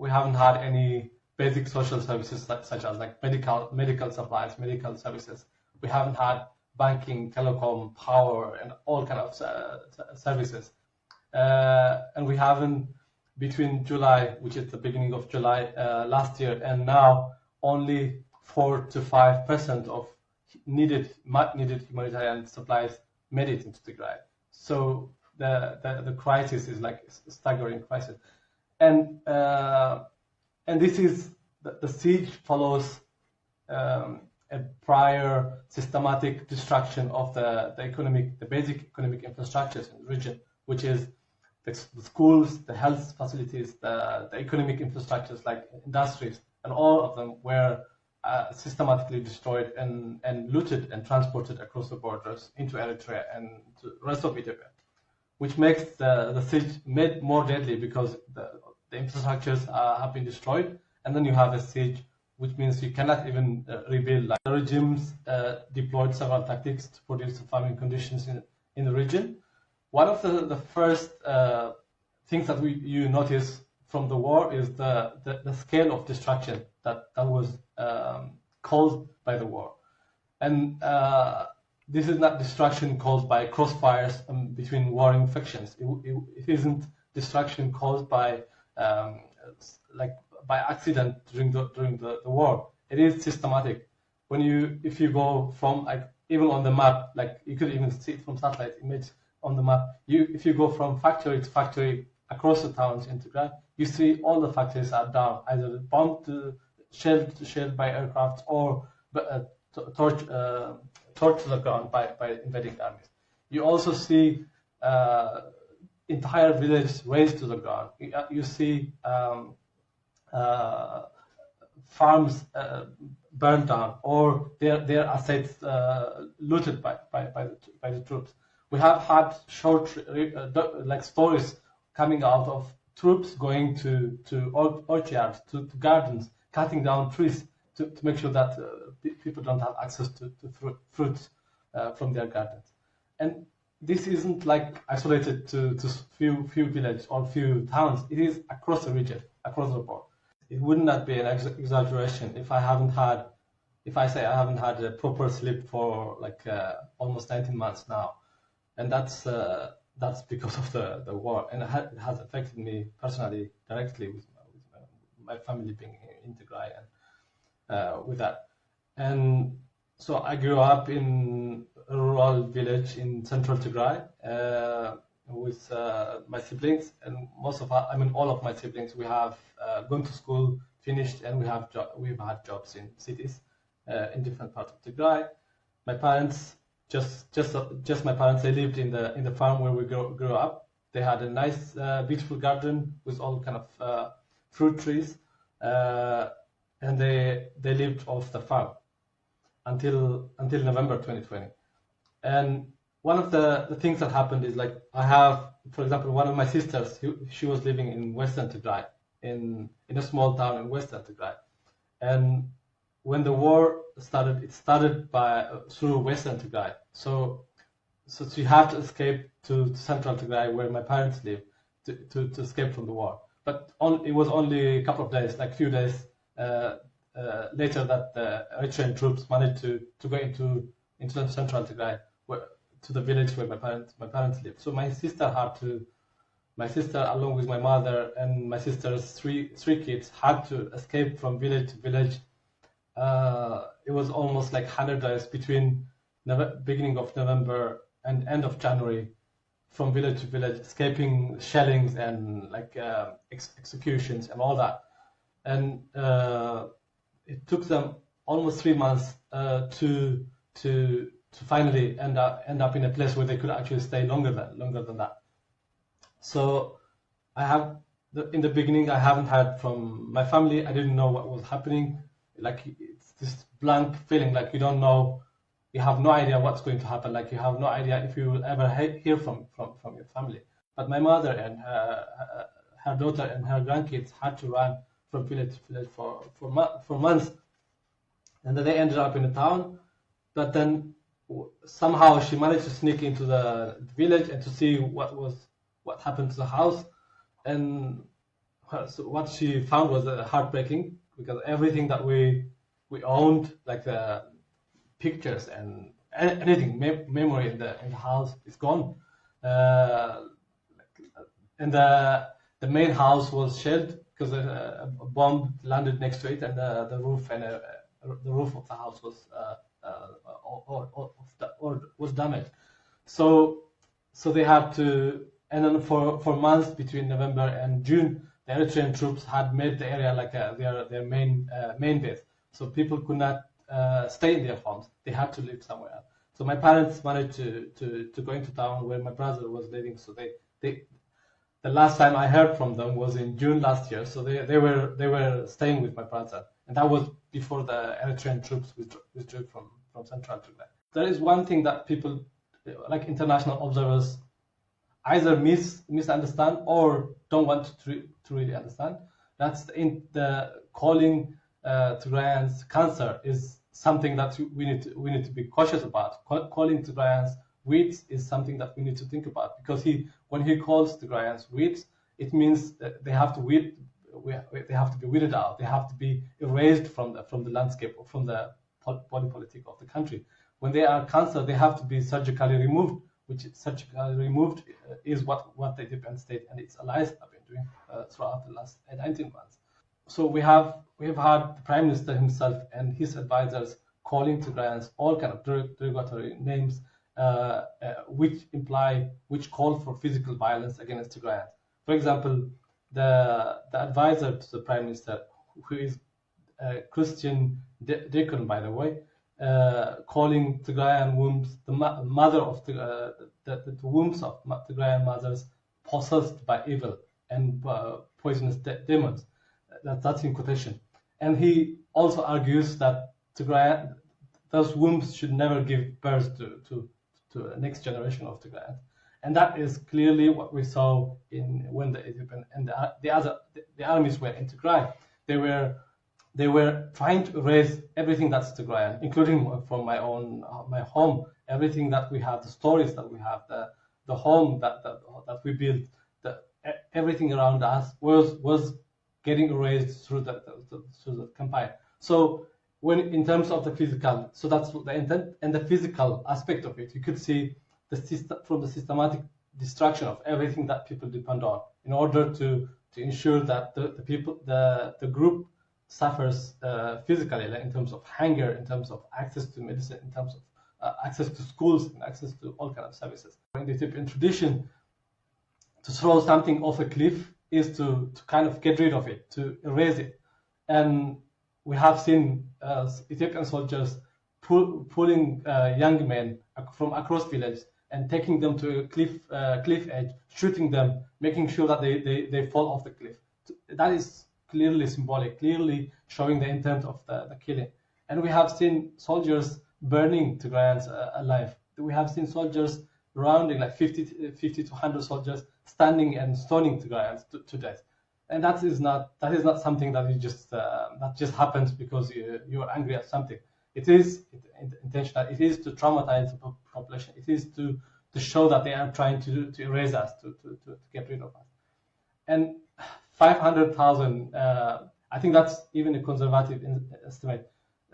we haven't had any basic social services such as like medical supplies, medical services. We haven't had banking, telecom, power, and all kind of services. And we haven't, between July, which is the beginning of July last year, and now, only 4 to 5% of much needed humanitarian supplies made it into Tigray. So the crisis is like a staggering crisis, and this is the siege follows a prior systematic destruction of the basic economic infrastructures in the region, which is the schools, the health facilities, the economic infrastructures like industries, and all of them were systematically destroyed and looted and transported across the borders into Eritrea and to the rest of Ethiopia, which makes the siege made more deadly because the infrastructures have been destroyed, and then you have a siege, which means you cannot even rebuild. Like the regimes deployed several tactics to produce famine conditions in the region. One of the first things that you notice from the war is the scale of destruction that was caused by the war. And this is not destruction caused by crossfires between warring factions. It isn't destruction caused by by accident during the war. It is systematic. If you go from, like, even on the map, like you could even see it from satellite image on the map. If you go from factory to factory across the towns in Tigray, you see all the factories are down, either bombed, shelled by aircraft, or torched to the ground by invading armies. You also see entire villages razed to the ground. You see farms burned down, or their assets looted by the troops. We have had short stories coming out of troops going to orchards, to gardens, cutting down trees to make sure that people don't have access to fruits from their gardens. And this isn't like isolated to few villages or few towns. It is across the region, across the board. It would not be an exaggeration if I say I haven't had a proper sleep for almost 19 months now, and that's because of the war, and it has affected me personally directly with my family being in Tigray and with that. And so I grew up in a rural village in central Tigray with my siblings, and all of my siblings. We have gone to school, finished, and we've had jobs in cities in different parts of Tigray. My parents, just my parents, they lived in the farm where we grew up. They had a nice, beautiful garden with all kind of fruit trees, and they lived off the farm until November 2020. And one of the things that happened is, like, I have, for example, one of my sisters. She was living in Western Tigray, in a small town in Western Tigray, and when the war started, it started through Western Tigray. So she had to escape to central Tigray, where my parents live, to escape from the war. But it was only a couple of days, like few days later, that the Eritrean troops managed to go into central Tigray, to the village where my parents live. So my sister, along with my mother and my sister's three kids, had to escape from village to village. It was almost like 100 days between beginning of November and end of January, from village to village, escaping shellings and executions and all that. And it took them almost 3 months to finally end up in a place where they could actually stay longer than that. So in the beginning, I haven't heard from my family. I didn't know what was happening. Like, it's this blank feeling, like you don't know, you have no idea what's going to happen. Like, you have no idea if you will ever hear from your family. But my mother and her daughter and her grandkids had to run from village to village for months, and then they ended up in a town. But then somehow she managed to sneak into the village and to see what happened to the house. And So what she found was heartbreaking, because everything that we owned, like the pictures and anything, memory in the house, is gone. Uh, and the main house was shelled because a bomb landed next to it, and the roof the roof of the house was was damaged. So they had to, and then for months between November and June, the Eritrean troops had made the area like their main base. So people could not stay in their homes; they had to live somewhere else. So my parents managed to go into town where my brother was living. So they the last time I heard from them was in June last year. So they were staying with my brother, and that was before the Eritrean troops withdrew from central Tigray. There is one thing that people, like international observers, either misunderstand or don't want to really understand. That's the calling Tigrayans cancer is something that we need to be cautious about. Calling Tigrayans weeds is something that we need to think about, because when he calls Tigrayans weeds, it means that they have to be weeded out. They have to be erased from the landscape or from the body politic of the country. When they are cancer, they have to be surgically removed, which surgically removed is what the Ethiopian state and its allies have been doing throughout the last 19 months. So we have had the Prime Minister himself and his advisors calling Tigrayans all kind of derogatory names, which call for physical violence against Tigrayans. For example, the advisor to the Prime Minister, who is Christian deacon, by the way, calling Tigrayan wombs, the mother of the wombs of Tigrayan mothers possessed by evil and poisonous demons. That's in quotation. And he also argues that those wombs should never give birth to a next generation of Tigrayans. And that is clearly what we saw when the Ethiopian and the armies were in Tigray. They were trying to erase everything that's Tigrayan, including from my home, everything that we have, the stories that we have, the home that we built, everything around us was getting erased through the campaign. So when in terms of the physical, so that's the intent and the physical aspect of it, you could see from the systematic destruction of everything that people depend on in order to ensure that the group suffers physically, like in terms of hunger, in terms of access to medicine, in terms of access to schools, and access to all kinds of services. In the Ethiopian tradition, to throw something off a cliff is to kind of get rid of it, to erase it. And we have seen Ethiopian soldiers pulling young men from across villages and taking them to a cliff edge, shooting them, making sure that they fall off the cliff. That is clearly symbolic, clearly showing the intent of the killing. And we have seen soldiers burning Tigrayans alive. We have seen soldiers rounding, like 50 to 100 soldiers standing and stoning Tigrayans to death. And that is not something that that just happens because you are angry at something. It is intentional. It is to traumatize the population. It is to show that they are trying to erase us, to get rid of us. And 500,000, I think that's even a conservative estimate.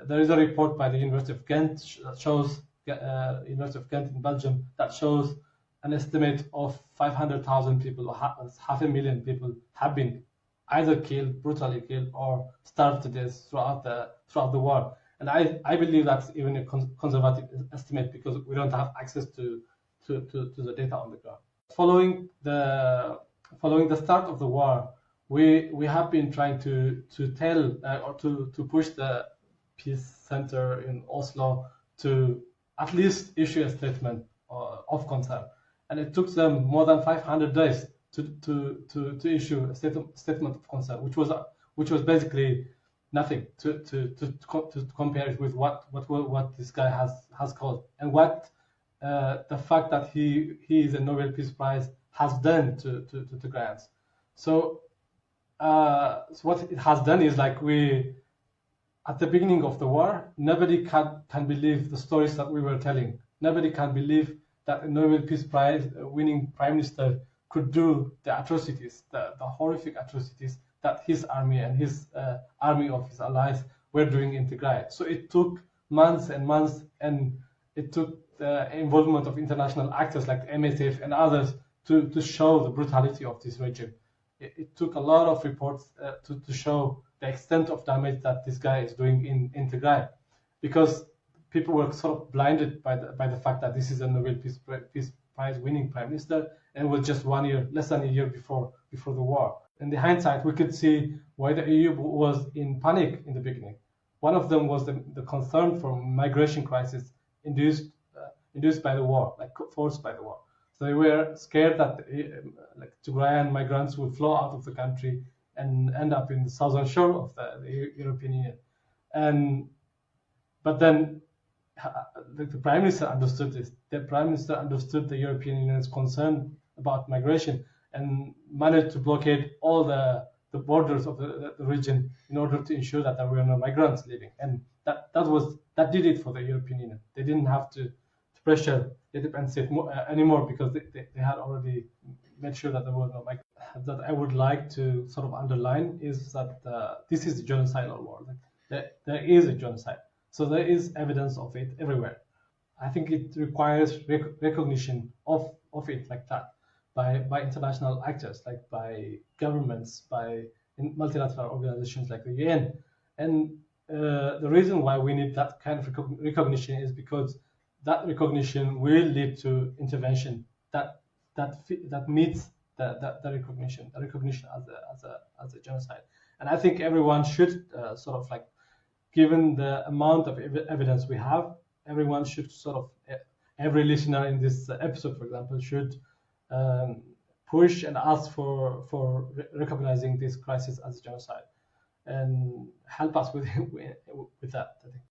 There is a report by the University of Ghent that shows, University of Ghent in Belgium, that shows an estimate of 500,000 people, or 500,000 people, have been either killed, brutally killed, or starved to death throughout the war. And I believe that's even a conservative estimate because we don't have access to the data on the ground. Following the start of the war, we have been trying to tell or to push the Peace Center in Oslo to at least issue a statement of concern, and it took them more than 500 days to issue a statement of concern, which was basically nothing to compare it with what this guy has caused, and what the fact that he is a Nobel Peace Prize has done to Tigrayans. So what it has done is, like, at the beginning of the war, nobody can believe the stories that we were telling. Nobody can believe that a Nobel Peace Prize winning Prime Minister could do the atrocities, the horrific atrocities that his army and his army of his allies were doing in Tigray. So it took months and months, and it took the involvement of international actors like MSF and others to show the brutality of this regime. It took a lot of reports to show the extent of damage that this guy is doing in Tigray, because people were sort of blinded by the fact that this is a Nobel Peace Prize winning prime minister, and was just 1 year, less than a year before the war. In the hindsight, we could see why the EU was in panic in the beginning. One of them was the concern for migration crisis induced by the war, like forced by the war. So they were scared that like Tigrayan migrants would flow out of the country and end up in the southern shore of the European Union. But then the Prime Minister understood this. The Prime Minister understood the European Union's concern about migration and managed to blockade all the borders of the region in order to ensure that there were no migrants leaving. And that did it for the European Union. They didn't have to pressure it and say anymore, because they had already made sure that there were no migrants. That I would like to sort of underline is that this is a genocidal war. There is a genocide. So there is evidence of it everywhere. I think it requires recognition of it like that by international actors, like by governments, by multilateral organizations like the UN. And the reason why we need that kind of recognition is because that recognition will lead to intervention that meets the recognition as a genocide. And I think everyone should sort of like, given the amount of evidence we have, everyone should sort of, every listener in this episode, for example, should push and ask for recognizing this crisis as a genocide, and help us with that, I think.